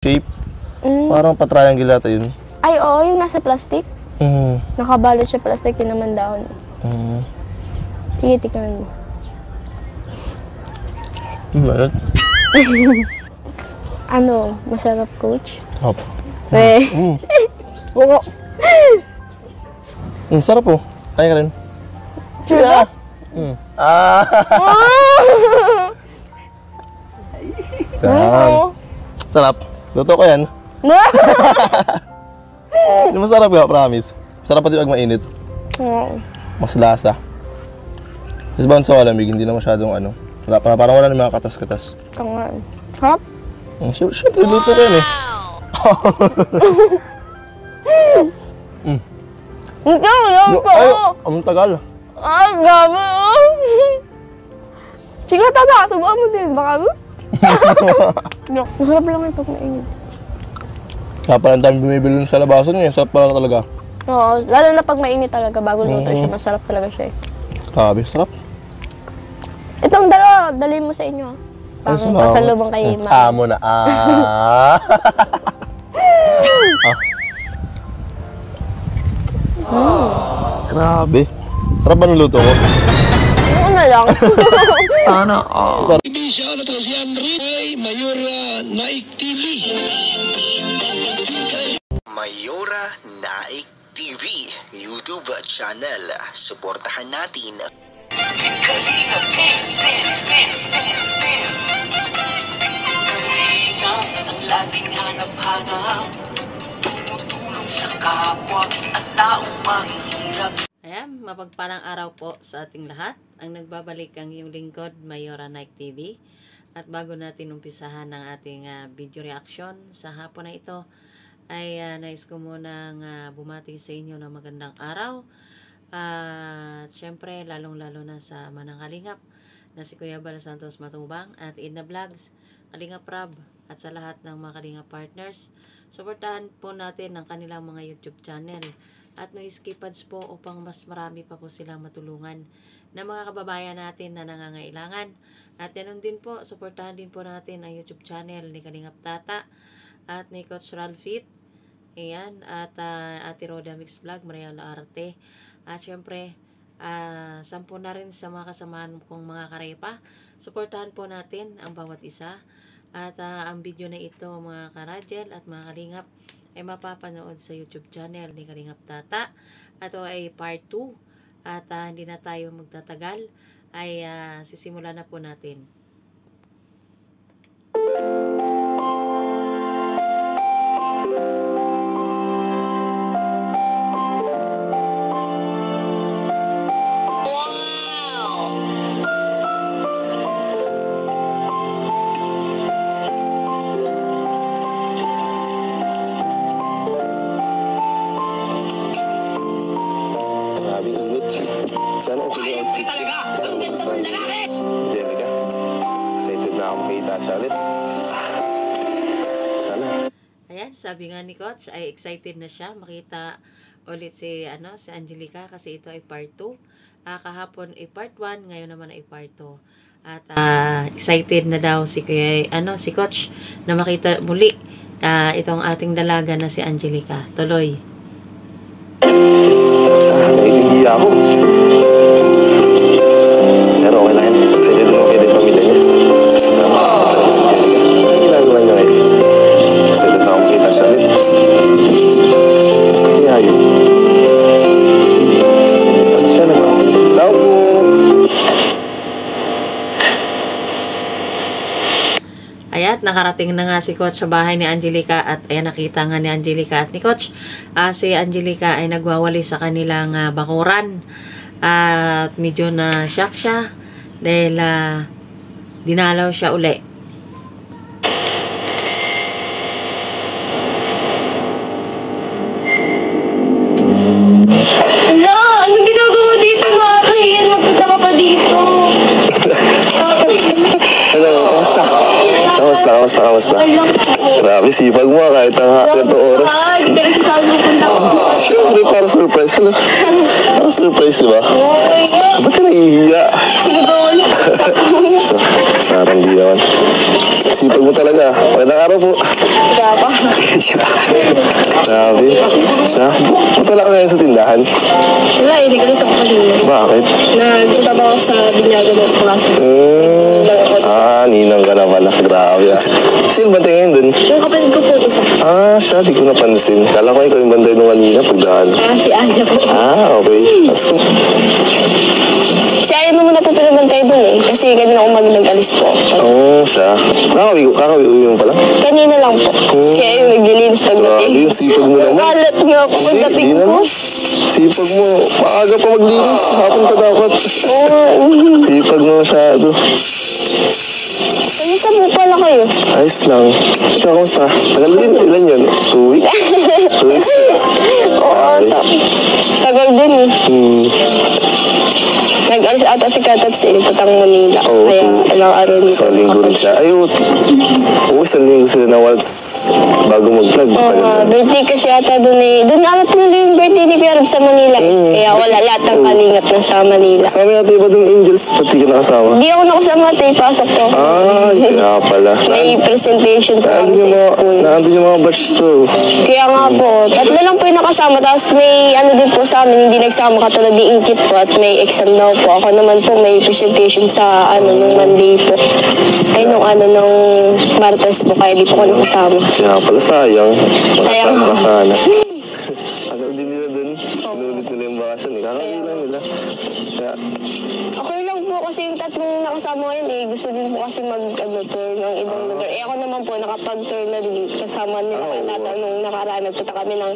shape. Parang pa-triangle ata yun. Ay, oo, yung nasa plastic. Nakabalot siya plastic, yun naman dahon. Sige, tikman mo. Malat. Ano, masarap, coach? Opo. Oo. Sarap po. Kaya ka rin. Sure? Sarap. Luto ko yan. Hindi masarap ka, promise. Sarap pati pag mainit. Mas lasa. Tapos ba sa malamig, hindi na masyadong ano. Parang wala na mga katas-katas. Tangan. Hop? Siyempre, luto ko yan eh. Ikaw, lang po. Ay, ang tagal. Ay, gabi. Sige, tata, subukan mo din. Baka mo. Masarap lang yung pag mainit. Kaya pala ang dami bumibili sa labasan niya. Sarap pala talaga. Oo, lalo na pag mainit talaga. Bago luto siya, masarap talaga siya eh. Grabe, sarap. Itong dalawa, dalhin mo sa inyo. Pang pasalubong kay mama. Mo na. Grabe. Sarap ba ng luto ko? Ano na lang. Sana all. Hindi siya na si Andre Mayora Naik TV. Mayora Naik TV YouTube channel. Suportahan natin. Kalingap ang laging hanap-hanap, tumutulong sa kapwa at taong mahihirap. Ayan, mapagpalang araw po sa ating lahat. Ang nagbabalik ang iyong lingkod, Mayora Naik TV. At bago natin umpisahan ang ating video reaction sa hapon na ito, ay nais ko munang bumati sa inyo ng magandang araw. At syempre, lalong-lalo na sa Manang Kalingap na si Kuya Bal Santos Matubang at Edna Vlogs, Kalingap Rab, at sa lahat ng mga Kalingap partners. Suportahan po natin ang kanilang mga YouTube channel at Noise Keypads po upang mas marami pa po silang matulungan na mga kababayan natin na nangangailangan. At ganoon din po, suportahan din po natin ang YouTube channel ni Kalingap Tata at ni Coach Ralphit. Ayan, at Ate Roda Mix Vlog, Mariano Arte. At syempre, 10 na rin sa mga kasamahan kong mga karepa. Suportahan po natin ang bawat isa. At ang video na ito, mga karajel at mga kalingap, ay mapapanood sa YouTube channel ni Kalingap Tata. Ito ay part 2. At hindi na tayo magtatagal, ay sisimulan na po natin. Sana okay yung outfit ko. Sana magustuhan niyo. Angelica, excited na ako makita siya ulit. Sana. Ayan, sabi nga ni Coach, ay excited na siya makita ulit si Angelica kasi ito ay part 2. Kahapon ay part 1, ngayon naman ay part 2. At excited na daw si Coach na makita muli itong ating dalaga na si Angelica. Tuloy. Nahihiya ako. Pero okay lang yan. Excited naman kayo din pamilya niya. Ang ginagawa niya ngayon. Excited na ako makita siya ulit. Kaya yun. Pati siya nag-awalis. Tao po. Ayan, nakarating na nga si Coach sa bahay ni Angelica at ayan, nakita nga ni Angelica at ni Coach. Si Angelica ay nagwawali sa kanilang bakuran at medyo na shock siya dahil dinalaw siya uli. Ala, anong ginagawa dito, Maki? Magpunta ka pa dito. Hello, kamusta? Kamusta? Okay lang po. Grabe, sipag mo kahit ang ganito oras. Hindi ka nagsasabi mo punta ko. Siyempre, para surprise. Ano? Para surprise, di ba? Ba't ka nahihiya? Parang di naman. Sipag mo talaga. Magandang araw po. Grabe. Siya? Ba't wala ka ngayon sa tindahan? Wala, hindi ka sa kanina. Bakit? Nagpunta ba ako sa binyago ng klase? Ninang ka na pala. Grabe ah. Sino bantay ngayon dun? Yung kapatid ko po isa. Siya, di ko napansin. Kala ko ikaw yung bantay nung kanina pagdaan. Si Aya po. Okay. That's cool. Si Aya naman na po pinabantay dun eh. Kasi kanina umaga nag-alis po. Siya. Kakawi mo pala? Kanina lang po. Kaya yung naglilinis Grabe, pagdating. yung sipag mo naman. Kalat nga po pagdating Hindi ko. naman. Sipag mo. Maaga pa maglinis. Hapon pa dapat. Sipag mo masyado. Kamusta po pala kayo? Ayos lang. Ikaw, kamusta? Tagal din. Ilan yun? 2 weeks? 2 weeks? Oo, tagal din eh. Nag-alis ata si Katat sa Patang Manila. Oo, Kaya ilang araw dito. Isang linggo rin siya. Ay, isang linggo sila na once bago mag-vlog. Birthday kasi ata doon eh. Doon alat nila yung birthday ni Pierre sa Manila. Kaya wala lahat ng kalingap na sa Manila. Kasama natin iba doon Angels, pati ka nakasama. Hindi ako nakasama ate, pasok ko. Kaya pala. May presentation po kami sa school. Naandun yung mga batch to. Kaya nga po, tatlo lang po yung nakasama. Tapos may ano din po sa amin, hindi nagsama katulad ni Inkit po at may exam daw po. Ako naman po may presentation sa nung Monday po. Ay nung nung Martes po, kaya di po ko nakasama. Kaya pala sayang. Sayang. Makasama ka sana. Ano din nila dun? Sinulit nila yung bakasyon eh. Kakabilang nila. Kaya, Okay lang po kasi yung tatlong nakasama ngayon eh. Gusto din po kasi mag-tour ng ibang lugar. Eh ako naman po nakapag-tour na din kasama nila. Kaya nung nakaraan nagpunta kami ng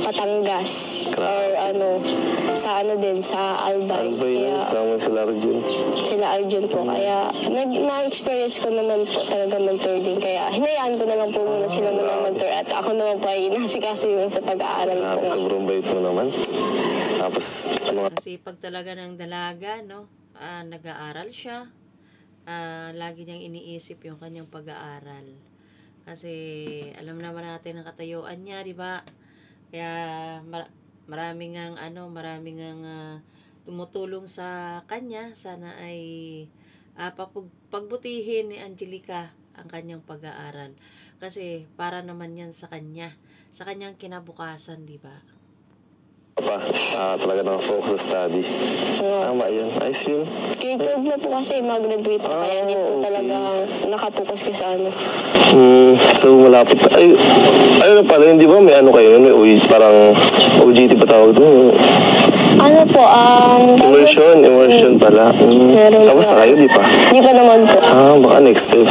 Batangas. Or sa din, sa Albay. ano ba yun? Kaya Kasama sila Arjun. sila Arjun po. Kaya na-experience ko naman po talaga mag-tour din. Kaya hinayaan ko na lang po muna sila muna mag-tour. At ako naman po ay nasikaso yung sa pag-aaral ko. Sobrang bait mo naman. Tapos, Kasi pag talaga ng dalaga, no? Nag-aaral siya. Lagi niyang iniisip yung kanyang pag-aaral. Kasi alam naman natin ang katayuan niya, di ba? Kaya maraming tumutulong sa kanya. Sana ay pagbutihin ni Angelica ang kanyang pag-aaral. Kasi para naman yan sa kanya. Sa kanyang kinabukasan, di ba? talaga nakafocus sa study. Tama yun. Ayos yun. K-12 na po kasi mag-graduate na kaya hindi po talaga nakapokus ka sa So malapit na. Ayun na pala, hindi ba may kayo nun? May parang OJT pa tawag doon. Immersion pala. Tapos na kayo, di pa? Di pa naman po. Baka next time.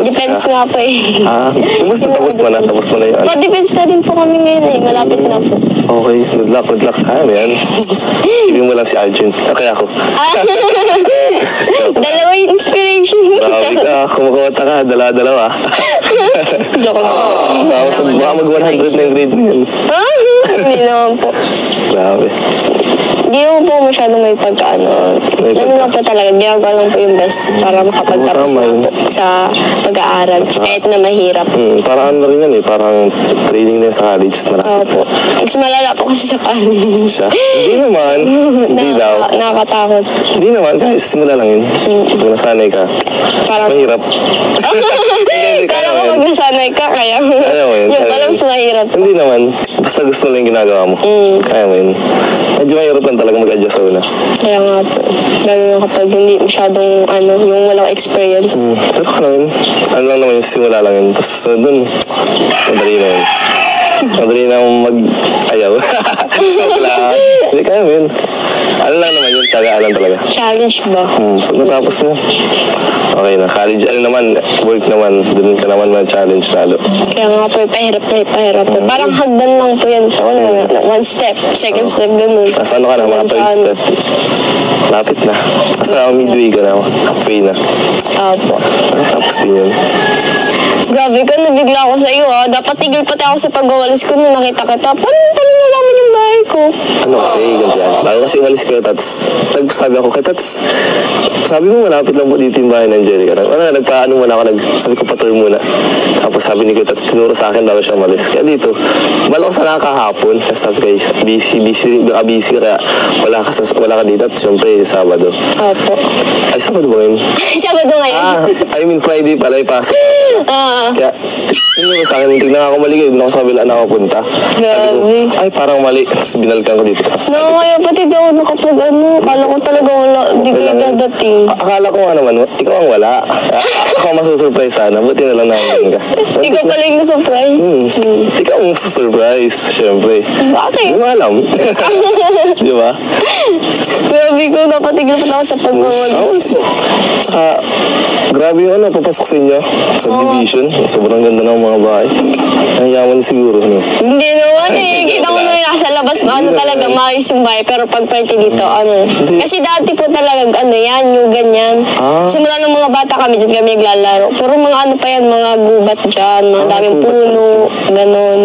Depends nga po eh. Tapos mo na yun. Depends na din po kami ngayon eh. Malapit na po. Okay, good luck. Kaya mo yan. Ibig mo lang si Arjun. Kaya ako. Dalawa yung inspiration. Grabe ka, kumakota ka, dalawa. Joke lang. Baka mag-100 na yung grade mo yun. Hindi naman po. Grabe. Hindi naman po masyadong may pagkaano. Ano lang po talaga, ginagawa lang po yung best para makapagtapos na po sa pag-aaral. Kahit na mahirap. Parang ano rin yan eh, parang training na sa college. Opo. Mas malala po kasi sa college. Siya? Hindi naman. Hindi daw. Nakakatakot. Hindi naman, kahit simula lang yun. Kung nasanay ka. Parang, Mahirap. kala ko pag nasanay ka, kaya Kaya mo yun. yung pala mas mahirap. Hindi naman. Basta gusto lang yung ginagawa mo. Kaya mo yun. Medyo mahirap lang talaga mag-adjust sa una. Kaya nga po. Lalo na kapag hindi masyadong yung walang experience. Pero ano lang naman yung simula lang yun. Tapos dun, madali na yun. Madali na mag-ayaw. Joke lang. Hindi kaya mo yun. Ano lang naman yun, tsagaan talaga. Challenge ba? Pag natapos mo, okay na. College, work naman, dun ka naman ma-challenge lalo. Kaya nga po, pahirap po. Parang hagdan lang po yan. So, one step, second step, ganun. Nasa ano ka na, mga third step. Lapit na. Nasa midway ka na, halfway na. Opo. Tapos din yun. Grabe ka, nabigla ako sa iyo ha. Dapat tigil pati ako sa pagwawalis ko nung nakita kita. Paano nalaman yung bahay ko? Ano kasi, ganito yan. Bago kasi umalis kayo, Tats. Nagsabi ako kay Tats, sabi mo malapit lang po dito yung bahay ng Angelica. Nagpaano muna ako, sabi ko pa-tour muna. Tapos sabi ni Kuya Tats, tinuro sa akin bago siya umalis. Kaya dito, bala ko sana kahapon. Kasi sabi kayo, busy kaya wala ka dito. At syempre, Sabado. Opo. Ay, Sabado ba ngayon? Sabado ngayon? I mean Friday pala, ipasok. Kaya, tinuro sa akin, tignan ako mali kayo, doon ako sa kabila na ako punta. Sabi ko, ay parang mali. Tapos binalikan ko dito sa No, kaya pati di ako nakapag Akala ko talaga wala, di kayo dadating. Akala ko nga naman, ikaw ang wala. Ako ang masusurprise sana, buti na lang namin ka. Ikaw pala yung na-surprise. Ikaw ang masusurprise, syempre. Bakit? Hindi mo alam. Di ba? Grabe ko, napatigil pa ako sa pagwawalis. Tsaka, grabe yung papasok sa inyo. Subdivision. Sobrang ganda ng mga bahay. Ang yaman siguro. No? Hindi naman kita ko na nasa labas, talaga maayos yung bahay. Pero pag party dito, Kasi dati po talaga, yan, yung ganyan. Simula ng mga bata kami, dyan kami naglalaro. Pero mga pa yan, mga gubat dyan, mga daming puno, ganon.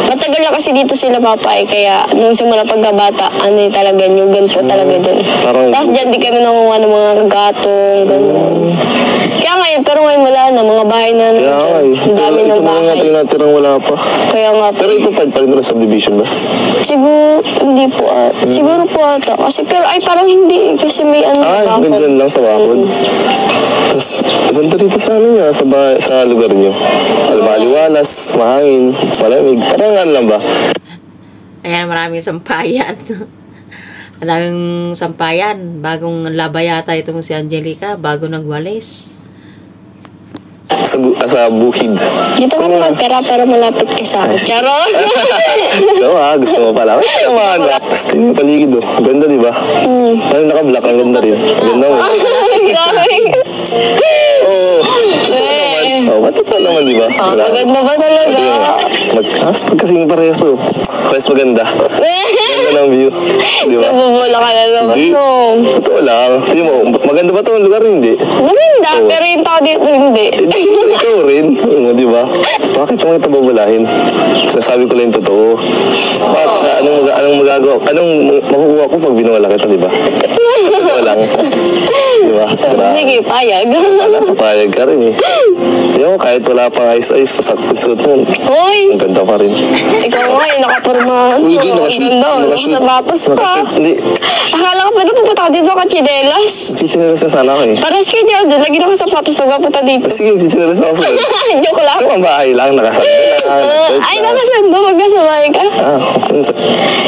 Matagal na kasi dito sila papay, kaya nung simula pagkabata, talaga, nyugan po talaga dyan. Tapos dyan di kami nangunga ng mga gatong, ganon. Kaya ngayon, pero ngayon wala na, mga bahay na Kaya nga eh. ang dami ng Ito bahay. mga natirang wala pa. Kaya nga po. Pero ito pa rin na subdivision ba? Siguro, hindi po siguro po ata. Kasi, pero ay parang hindi. Kasi may Ay, ganyan lang sa bakod. Tapos, ganda rito sa niya, sa lugar niyo. Maliwalas, mahangin, malamig. Parang lang ba? Ayan, maraming sampayan. Ang daming sampayan. Bagong laba yata itong si Angelica, bago nagwalis. Sa bukid. Dito ka magpera pero malapit ka sa akin. Charot! Gusto mo pala. Ay, naman. Tapos tingin yung paligid Ganda, di ba? Ano naka-black, ang ganda rin. Ganda mo. Grabe! Ba't ito naman, di ba? Maganda ba talaga? Pag kasing parehas to. Parehas maganda. Ganda ng view. Di ba? Nabubula ka na naman, Hindi. no? Totoo lang. Hindi mo, maganda ba ito ang lugar? Hindi. Maganda, pero yung tao dito hindi. Ikaw rin. Di ba? Bakit mo ito babalahin? Sasabi ko lang yung totoo. At anong magagawa? Anong makukuha ko pag binuwala kita, di ba? Totoo lang. Di ba? Sige, payag. Papayag ka rin eh. Di mo, kahit wala pang ice-ice, suot mo. Hoy! Ang ganda pa rin. Ikaw nga, nakapurmahan. Uy, di, nakashoot. Ganda, Nakashoot. sapatos pa. Hindi. Akala ko pa na pupunta ka dito ka chinelas. Chichinelas na sana ako eh. Paras kayo dyan, lagi na ako sapatos pag mapunta dito. Sige, chichinelas na ako sa'yo. Joke lang. Sa mga bahay lang, nakasal. Ay, nakasando, magkasabay ka.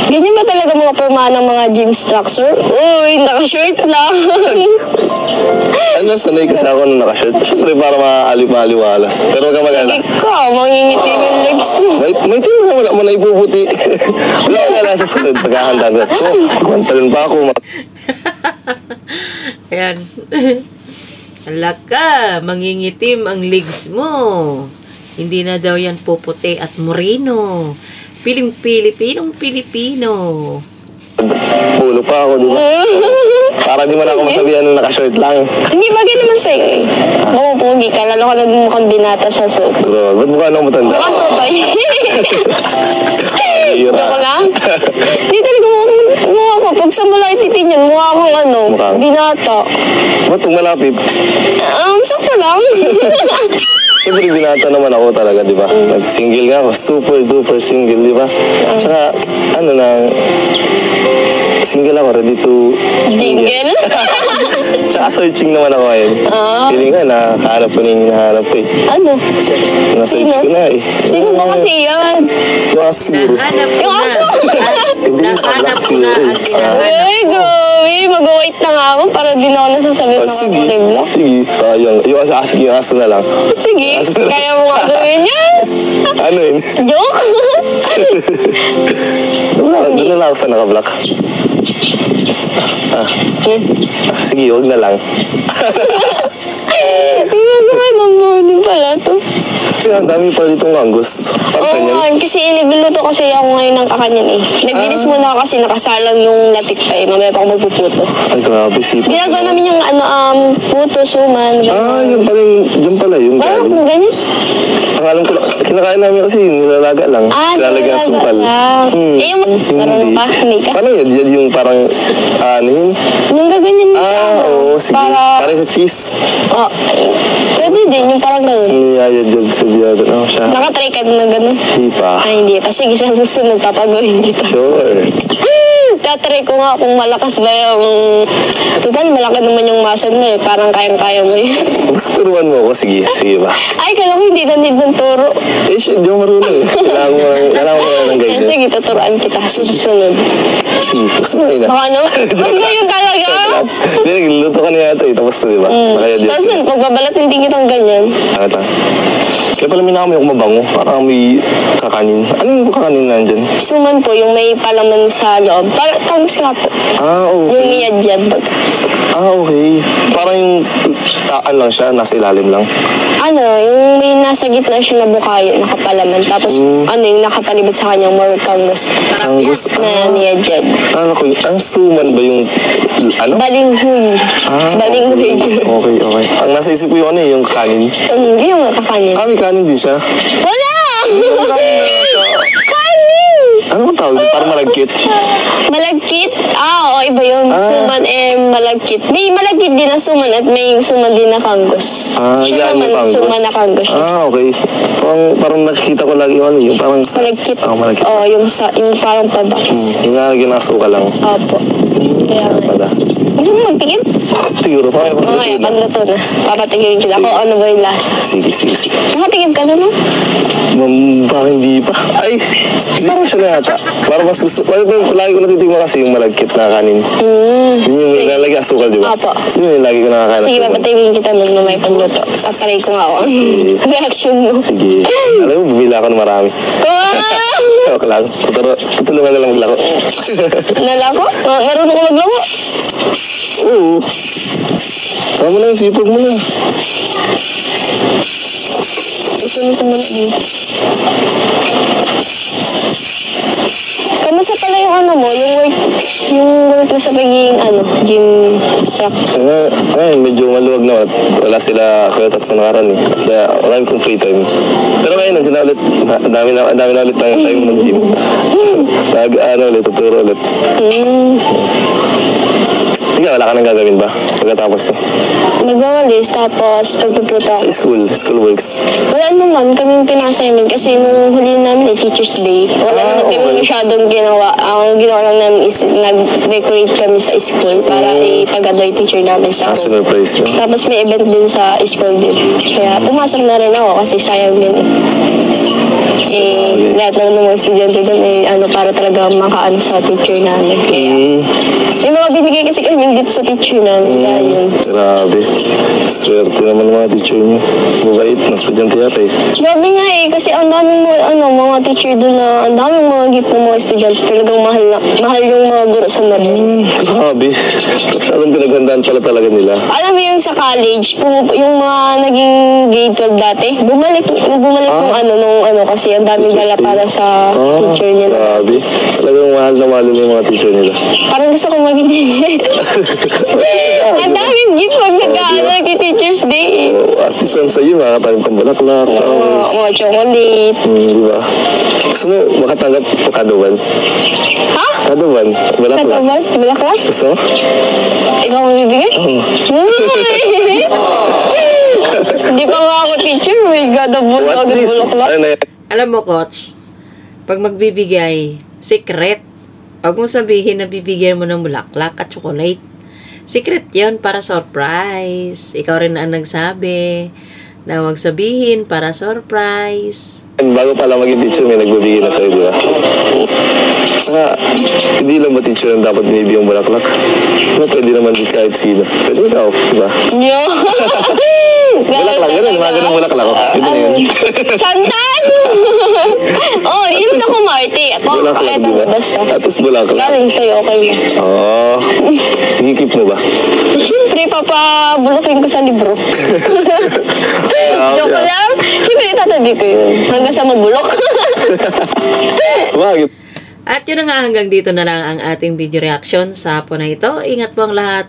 Ganyan ba talaga mga pormahan ng mga gym structure? Uy, nakashort lang. Sanay kasi ako nung nakashirt. Siyempre para maaliwalas. Pero wag ka mag-ala. Sige ka, mangingiti yung legs mo. May tingin wala mo na ipuputi. Wala ka na sa sunod pagkakanda na. So, magwantalon pa ako. Ayan. Alaka, mangingitim ang legs mo. Hindi na daw yan puputi at moreno. Pilipinong Pilipino. Pulo pa ako, di ba? Para di man ako masabihan nung nakashort lang. Hindi bagay naman sa'yo eh. Oo, pogi ka. Lalo ka nagmukhang binata sa suot. Bro, ba't mukha nang matanda? Mukhang totoo. Hira. Joke lang. Hindi talaga mukha ko. Pag sa mula ititinyan, mukha akong Mukha? binata. Ba't kung malapit? Sakto lang. Siyempre, binata naman ako talaga, di ba? Nag-single nga ako. Super duper single, di ba? Tsaka, single ako, ready to... Jingle? Tsaka searching naman ako ngayon. Feeling nga, nakahanap ko na yung hinahanap ko eh. Ano? Na-search ko na eh. Sino ba kasi yan? Yung aso siguro. Nahanap ko Yung na. aso? Hindi, Nahanap ko na siguro ang eh. hinahanap. Ay, grabe. Mag-wait na nga ako para di na ako nasasabihin ng Sige, kulay black. sige. Sayang. Yung aso na lang. Sige, kaya mo nga gawin yan. Ano yun? Joke? Doon na lang ako sa naka-black. Sige, huwag na lang. Tingnan naman ang morning pala to. Kaya ang dami pala ditong angus. Para Oo saan yan? nga, kasi nagluluto kasi ako ngayon ng kakanyan eh. Naglinis muna ako kasi nakasalang yung latik pa eh. Mamaya pa ako magpuputo. Ay, grabe, sipag. Ginagawa namin yung puto, suman. Yun pala yung, dyan pala yung Parang galing. kung ganyan. Ang alam ko lang, kinakain namin kasi nilalaga lang. Sinalaga ang sungkal. Eh, yung marunong ka? Hindi ka? Paano yan? Yan yung parang, anuhin? Yung gaganyan mo sa Oo, sige. Parang sa cheese. Oh, pwede din, yung parang ganun. Niyayadjad sa diyadan. Ano siya? Nakatry ka na ganun? Hindi pa. Ay, hindi pa. Sige, sa susunod, papagawin kita. Sure. Tatry ko nga kung malakas ba yung... Total, malaki naman yung muscle mo eh. Parang kayang-kaya mo yun. Gusto turuan mo ako? Sige, sige ba? Ay, kala ko hindi na need ng turo. Eh, shit, di ako marunong eh. Kailangan mo ng guide. Sige, tuturuan kita sa susunod. Sige, gusto mo yun Baka ano? Huwag ngayon talaga. Hindi, nagluluto ka niya ito eh. Tapos na, di ba? Sa susunod, pagbabalat hindi kitang ganyan. Ata. Kaya pala minakami ako mabango. Parang may kakanin. Ano yung kakanin na nandyan? Suman po, yung may palaman sa loob. Parang tangus nga po. Yung Okay. niyadjad. Okay. Parang yung taan lang siya, nasa ilalim lang. Ano, yung may nasa gitna siya na bukayo, nakapalaman. Tapos, ano, yung nakapalibot sa kanyang more kangus. Angus. Na niyadjad. Ano ko, ang suman ba yung, ano? Balinghoy. Balinghoy. Okay, okay. Ang nasa isip ko yung ano eh, yung kanin. Hindi yung kakanin. May kanin din siya. Wala! Yung kanin na nasa, Kanin! ano ang tawag? Parang malagkit. Malagkit? Oo, iba yung suman malagkit. May malagkit din na suman at may suman din na kangus. Siya Yan naman, yung kangus. suman na kangus. Okay. Parang nakikita ko lagi yung ano, yung parang sa... Malagkit. Malagkit. Oo, yung parang pabakis. Yung nga ginasuka lang. Opo. Kaya nga. Pala. Gusto mo magtikim? Siguro, Mamaya, pagluto na. Papatikim kita kung ano ba yung lasa. Sige. Nakatikim ka na mo? Parang hindi pa. Ay, parang siya na yata. Parang mas gusto. Lagi ko natitigman kasi yung malagkit na kanin. Yun yung nilalagay asukal, di ba? Opo. Yun yung lagi ko nakakain Sige, asukal. papatikim kita nun na may pagluto. Papalay ko nga ako. Reaction mo. Sige. Alam mo, bumila ako ng marami. Joke lang. Tutulungan na lang maglako. Nalako? Marunong ko maglako? Oo. Tama mo na yung sipag mo na. Ito nito mo na dito. Kamusta pala yung ano mo? Yung work mo sa pagiging gym instructor? Ngayon, medyo maluwag na. Wala sila Kuya Tatsu nakaran eh. Kaya wala kong free time. Pero ngayon, nandiyan na ulit. Dami na ulit tayong time mag-gym. Ulit, tuturo ulit. Ikaw, wala ka nang gagawin ba? Pagkatapos ko. Magwawalis, tapos pagpupunta Sa ako. school works. Wala naman kaming pina-assignment kasi nung huli namin ay Teacher's Day. Wala naman kami masyadong ginawa. Ang ginawa lang namin is nag-decorate kami sa school para ipag-ano yung teacher namin sa home. Surprise yun. Tapos may event din sa school din. Kaya pumasok na rin ako kasi sayang din lahat ng mga estudyante doon para talaga makaano sa teacher namin. Kaya may mga binigay kasi kami gift sa teacher namin. Kaya yun. Grabe. Swerte naman ng mga teacher niyo. Mabait na estudyante yata eh. Grabe nga kasi ang daming mga teacher doon na ang daming mga gift ng mga estudyante. Talagang mahal yung mga guro sa Marin. Grabe. Masyadong pinaghandaan pala talaga nila. Alam mo yung sa college, yung mga naging grade 12 dati, bumalik nung kasi ang daming dala para sa teacher nila. Grabe. Talagang mahal na mahal yung mga teacher nila. Parang gusto ko maging teacher. Ang daming gift pag nag-Teacher's Day. At least one sa'yo, makakatayong pambalaklak. Mga chocolate. Di ba? Gusto mo makatanggap o kaduban? Ha? Kaduban? Balaklak? Kataban? Bulaklak? Gusto mo? Ikaw ang bibigay? Hindi pa nga ako teacher. My God, ang At least, bulaklak. ano na yan? Alam mo, coach, pag magbibigay, secret. Huwag mong sabihin na bibigyan mo ng bulaklak at chocolate. Secret yun para surprise. Ikaw rin ang nagsabi na huwag sabihin para surprise. Bago pala maging teacher, may nagbibigay na sa'yo, di ba? Tsaka, hindi lang ba teacher ang dapat binibigyan yung bulaklak? Pwede naman din kahit sino. Pwede ikaw, di ba? Yo! Bulaklak, ganun. Mga ganun bulaklak. Pwede na yun. Santan! Oh, di naman ako marty. Bulaklak, di ba? Basta. Tapos bulaklak. Galing sa'yo, okay na. Oo. Hikip mo ba? Siyempre, papabulakin ko sa libro. Joke lang. Siyempre, itatabi ko yun. Hanggang sa mabulok. Bakit? At yun na nga, hanggang dito na lang ang ating video reaction sa hapon na ito. Ingat po ang lahat.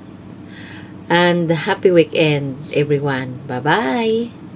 And happy weekend, everyone. Bye-bye!